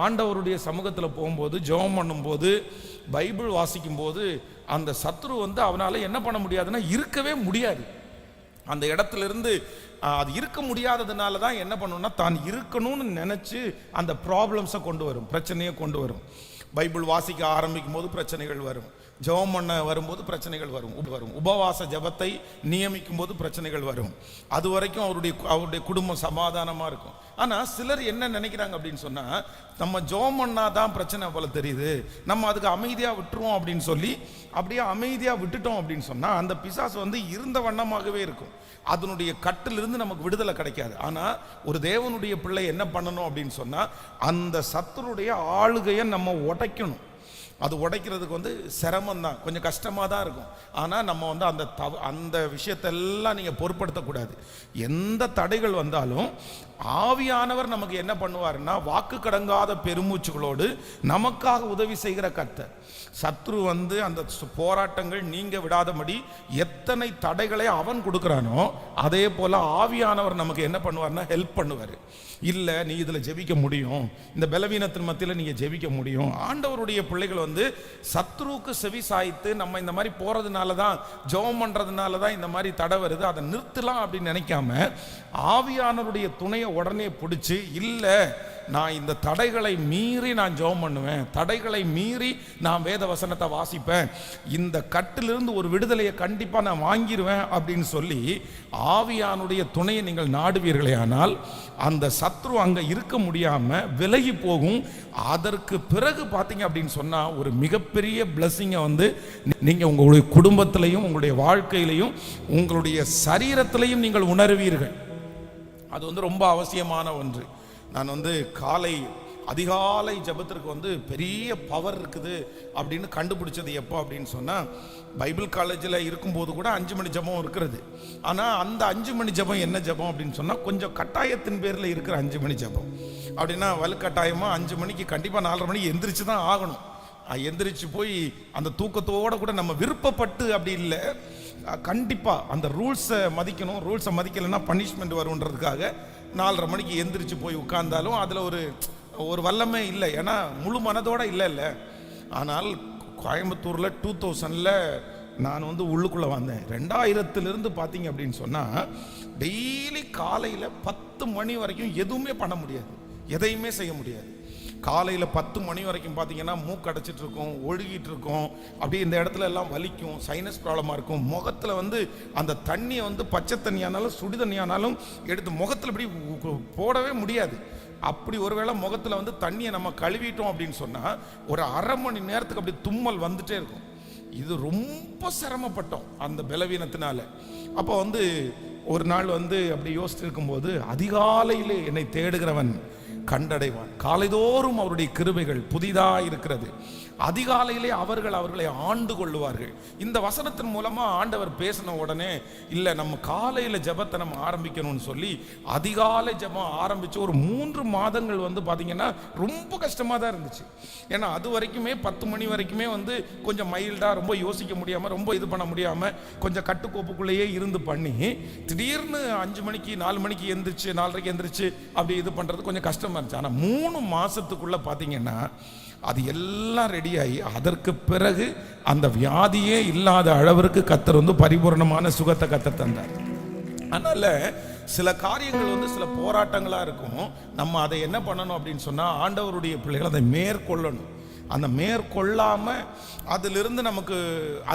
ஆண்டவருடைய சமூகத்தில் போகும்போது, ஜெபம் பண்ணும்போது, பைபிள் வாசிக்கும் போது அந்த சத்துரு அவனால என்ன பண்ண முடியாதுன்னா இருக்கவே முடியாது. அந்த இடத்துல இருந்து அது இருக்க முடியாததுனால தான் என்ன பண்ணணும்னா தான் இருக்கணும்னு நினைச்சு அந்த ப்ராப்ளம்ஸை கொண்டு வரும், பிரச்சனையை கொண்டு வரும். பைபிள் வாசிக்க ஆரம்பிக்கும் போது பிரச்சனைகள் வரும், ஜெபம் பண்ண வரும்போது பிரச்சனைகள் வரும், உபவாச ஜெபத்தை நியமிக்கும் போது பிரச்சனைகள் வரும். அது வரைக்கும் அவருடைய குடும்பம் சமாதானமாக இருக்கும். ஆனால் சிலர் என்ன நினைக்கிறாங்க அப்படின்னு சொன்னால், நம்ம ஜெபம் பண்ணாதான் பிரச்சனை போல தெரியுது, நம்ம அதுக்கு அமைதியாக விட்டுருவோம் அப்படின்னு சொல்லி அப்படியே அமைதியாக விட்டுட்டோம் அப்படின்னு சொன்னால் அந்த பிசாசு இருந்த வண்ணமாகவே இருக்கும். அதனுடைய கட்டிலிருந்து நமக்கு விடுதலை கிடைக்காது. ஆனால் ஒரு தேவனுடைய பிள்ளை என்ன பண்ணணும் அப்படின்னு சொன்னால், அந்த சத்துருடைய ஆளுகையை நம்ம உடைக்கணும். அது உடைக்கிறதுக்கு சிரமம் தான், கொஞ்சம் கஷ்டமாக தான் இருக்கும். ஆனால் நம்ம அந்த விஷயத்தெல்லாம் நீங்கள் பொருட்படுத்தக்கூடாது. எந்த தடைகள் வந்தாலும் ஆவியானவர் நமக்கு என்ன பண்ணுவாருன்னா, வாக்கு கடங்காத பெருமூச்சுகளோடு நமக்காக உதவி செய்கிற கர்த்தர். சத்ரு அந்த போராட்டங்கள் நீங்க விடாதபடி எத்தனை தடைகளை அவன் கொடுக்குறானோ அதே போல ஆவியானவர் நமக்கு என்ன பண்ணுவார்னா ஹெல்ப் பண்ணுவார். இல்லை நீ இதில் ஜெபிக்க முடியும், இந்த பலவீனத்தின் மத்தியில் நீங்கள் ஜெபிக்க முடியும். ஆண்டவருடைய பிள்ளைகள் சத்ருவுக்கு செவி சாய்த்து நம்ம இந்த மாதிரி போகிறதுனால தான், ஜெபம் பண்ணுறதுனால தான் இந்த மாதிரி தடை வருது, அதை நிறுத்தலாம் அப்படின்னு நினைக்காம ஆவியானவருடைய துணையை உடனே பிடிச்சி, இல்லை நான் இந்த தடைகளை மீறி நான் ஜெபம் பண்ணுவேன், தடைகளை மீறி நான் வேத வசனத்தை வாசிப்பேன், இந்த கட்டிலிருந்து ஒரு விடுதலையை கண்டிப்பாக நான் வாங்கிடுவேன் அப்படின்னு சொல்லி ஆவியானுடைய துணையை நீங்கள் நாடுவீர்களே ஆனால் அந்த சத்ரு அங்கே இருக்க முடியாமல் விலகி போகும். அதற்கு பிறகு பார்த்தீங்க அப்படின்னு சொன்னால் ஒரு மிகப்பெரிய பிளஸிங்கை நீங்கள் உங்களுடைய குடும்பத்திலையும் உங்களுடைய வாழ்க்கையிலையும் உங்களுடைய சரீரத்திலையும் நீங்கள் உணர்வீர்கள். அது ரொம்ப அவசியமான ஒன்று. நான் அதிகாலை ஜபத்திற்கு பெரிய பவர் இருக்குது அப்படின்னு கண்டுபிடிச்சது எப்போ அப்படின்னு சொன்னால், பைபிள் காலேஜில் இருக்கும்போது கூட 5 மணி ஜபம் இருக்கிறது. ஆனால் அந்த 5 மணி ஜபம் என்ன ஜபம் அப்படின்னு சொன்னால், கொஞ்சம் கட்டாயத்தின் பேரில் இருக்கிற 5 மணி ஜபம். அப்படின்னா வலுக்கட்டாயமாக 5 மணிக்கு கண்டிப்பாக 4:30 மணிக்கு எந்திரிச்சு தான் ஆகணும். எந்திரிச்சு போய் அந்த தூக்கத்தோடு கூட நம்ம விருப்பப்பட்டு அப்படி இல்லை, கண்டிப்பாக அந்த ரூல்ஸை மதிக்கணும். ரூல்ஸை மதிக்கலைன்னா பனிஷ்மெண்ட் வருன்றதுக்காக 4:30 மணிக்கு எந்திரிச்சு போய் உட்கார்ந்தாலும் அதில் ஒரு வல்லமே இல்லை, ஏன்னா முழு மனதோடு இல்லை. ஆனால் கோயம்புத்தூரில் 2000 நான் உள்ளுக்குள்ளே வந்தேன். 2000 பார்த்தீங்க அப்படின்னு சொன்னால் டெய்லி காலையில் 10 மணி வரைக்கும் எதுவுமே பண்ண முடியாது, எதையுமே செய்ய முடியாது. காலையில் 10 மணி வரைக்கும் பார்த்தீங்கன்னா மூக்கு அடைச்சிட்டு இருக்கும், ஒழுகிட்டு இருக்கும், அப்படியே இந்த இடத்துல எல்லாம் வலிக்கும், சைனஸ் ப்ராப்ளமாக இருக்கும். முகத்தில் அந்த தண்ணியை பச்சை தண்ணியானாலும் சுடி தண்ணியானாலும் எடுத்து முகத்தில் இப்படி போடவே முடியாது. அப்படி ஒருவேளை முகத்தில் தண்ணியை நம்ம கழுவிட்டோம் அப்படின்னு சொன்னால் ஒரு அரை மணி நேரத்துக்கு அப்படி தும்மல் வந்துட்டே இருக்கும். இது ரொம்ப சிரமப்பட்டோம் அந்த பலவீனத்தினால. அப்போ ஒரு நாள் அப்படி யோசித்து இருக்கும்போது, அதிகாலையிலே என்னை தேடுகிறவன் கண்டடைவான், காலைதோறும் அவருடைய கிருபைகள் புதிதாக இருக்கிறது, அதிகாலையிலே அவர்களை ஆண்டு கொள்ளுவார்கள். இந்த வசனத்தின் மூலமா ஆண்டவர் பேசின உடனே, இல்லை நம்ம காலையில் ஜெபத்தை நம்ம ஆரம்பிக்கணும்னு சொல்லி அதிகாலை ஜெபம் ஆரம்பிச்சு ஒரு 3 மாதங்கள் பார்த்தீங்கன்னா ரொம்ப கஷ்டமாக தான் இருந்துச்சு. ஏன்னா அது வரைக்குமே 10 மணி வரைக்குமே கொஞ்சம் மைல்டாக, ரொம்ப யோசிக்க முடியாமல், ரொம்ப இது பண்ண முடியாமல், கொஞ்சம் கட்டுக்கோப்புக்குள்ளேயே இருந்து பண்ணி திடீர்னு 5 மணிக்கு 4 மணிக்கு எந்திரிச்சு 4:30க்கு எந்திரிச்சு அப்படி இது பண்ணுறது கொஞ்சம் கஷ்டமாக இருந்துச்சு. ஆனால் 3 மாதத்துக்குள்ளே பார்த்தீங்கன்னா அது எல்லாம் ரெடியாகி அதற்கு பிறகு அந்த வியாதியே இல்லாத அளவிற்கு கர்த்தர் பரிபூர்ணமான சுகத்தை கர்த்தர் தந்தார். அதனால சில காரியங்கள் சில போராட்டங்களாக இருக்கும். நம்ம அதை என்ன பண்ணணும் அப்படின்னு சொன்னால், ஆண்டவருடைய பிள்ளைகள் அதை மேற்கொள்ளணும். அந்த மேற்கொள்ளாமல் அதிலிருந்து நமக்கு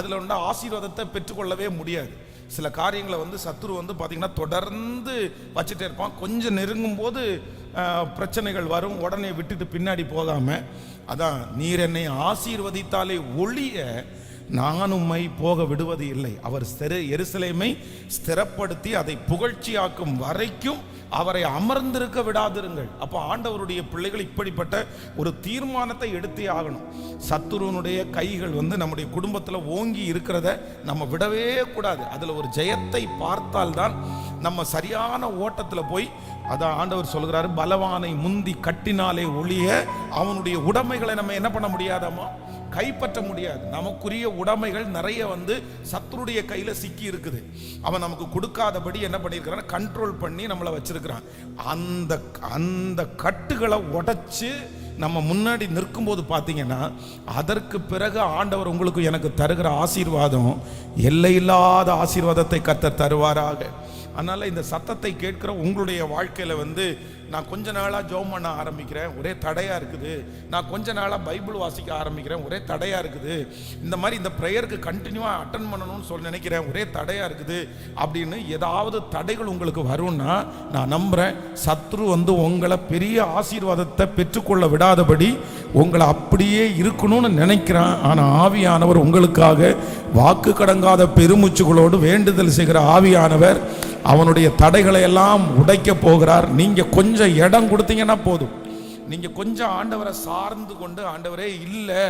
அதில் ஆசீர்வாதத்தை பெற்றுக்கொள்ளவே முடியாது. சில காரியங்களை சத்துரு பார்த்திங்கன்னா தொடர்ந்து வச்சுட்டே இருப்பான். கொஞ்சம் நெருங்கும் போது பிரச்சனைகள் வரும், உடனே விட்டுட்டு பின்னாடி போகாமல், அதான் நீர் என்னை ஆசீர்வதித்தாலே ஒழிய நான் உம்மை போக விடுவது இல்லை, அவர் எருசலேமை ஸ்திரப்படுத்தி அதை புகழ்ச்சியாக்கும் வரைக்கும் அவரை அமர்ந்திருக்க விடாதிருங்கள். அப்போ ஆண்டவருடைய பிள்ளைகள் இப்படிப்பட்ட ஒரு தீர்மானத்தை எடுத்தே ஆகணும். சத்துருவனுடைய கைகள் நம்முடைய குடும்பத்தில் ஓங்கி இருக்கிறத நம்ம விடவே கூடாது. அதில் ஒரு ஜெயத்தை பார்த்தால்தான் நம்ம சரியான ஓட்டத்தில் போய், அதான் ஆண்டவர் சொல்கிறாரு, பலவானை முந்தி கட்டினாலே ஒழிய அவனுடைய உடைமைகளை நம்ம என்ன பண்ண முடியாதாமா, கைப்பற்ற முடியாது. நமக்குரிய உடைமைகள் நிறைய சத்துருடைய கையில சிக்கி இருக்குது. அவன் நமக்கு கொடுக்காதபடி என்ன பண்ணியிருக்கிறான், கண்ட்ரோல் பண்ணி நம்மளை வச்சிருக்கிறான். அந்த கட்டுகளை உடைச்சு நம்ம முன்னாடி நிற்கும்போது பார்த்தீங்கன்னா அதற்கு பிறகு ஆண்டவர் உங்களுக்கு எனக்கு தருகிற ஆசீர்வாதம் எல்லையில்லாத ஆசீர்வாதத்தை கர்த்தர் தருவாராக. அதனால் இந்த சத்தத்தை கேட்குற உங்களுடைய வாழ்க்கையில் நான் கொஞ்ச நாளாக ஜெபம் பண்ண ஆரம்பிக்கிறேன், ஒரே தடையாக இருக்குது. நான் கொஞ்ச நாளாக பைபிள் வாசிக்க ஆரம்பிக்கிறேன், ஒரே தடையாக இருக்குது. இந்த மாதிரி இந்த ப்ரேயருக்கு கண்டினியூவாக அட்டன் பண்ணணும்னு சொல்லி நினைக்கிறேன், ஒரே தடையாக இருக்குது அப்படின்னு ஏதாவது தடைகள் உங்களுக்கு வரும்னா நான் நம்புகிறேன், சத்ரு உங்களை பெரிய ஆசீர்வாதத்தை பெற்றுக்கொள்ள விடாதபடி உங்களை அப்படியே இருக்கணும்னு நினைக்கிறான். ஆனால் ஆவியானவர் உங்களுக்காக வாக்கு கடங்காத பெருமூச்சுகளோடு வேண்டுதல் செய்கிற ஆவியானவர் அவனுடைய தடைகளை எல்லாம் உடைக்க போகிறார். நீங்க கொஞ்சம் இடம் கொடுத்தீங்கன்னா போதும். நீங்க கொஞ்சம் ஆண்டவரை சார்ந்து கொண்டு, ஆண்டவரே இல்லை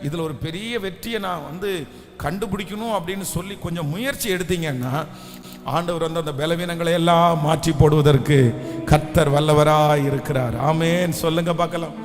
இதுல ஒரு பெரிய வெற்றியை நான் கண்டுபிடிக்கணும் அப்படின்னு சொல்லி கொஞ்சம் முயற்சி எடுத்தீங்கன்னா ஆண்டவர் அந்த பலவீனங்களை எல்லாம் மாற்றி போடுவதற்கு கர்த்தர் வல்லவராய் இருக்கிறார். ஆமென் சொல்லுங்க பார்க்கலாம்.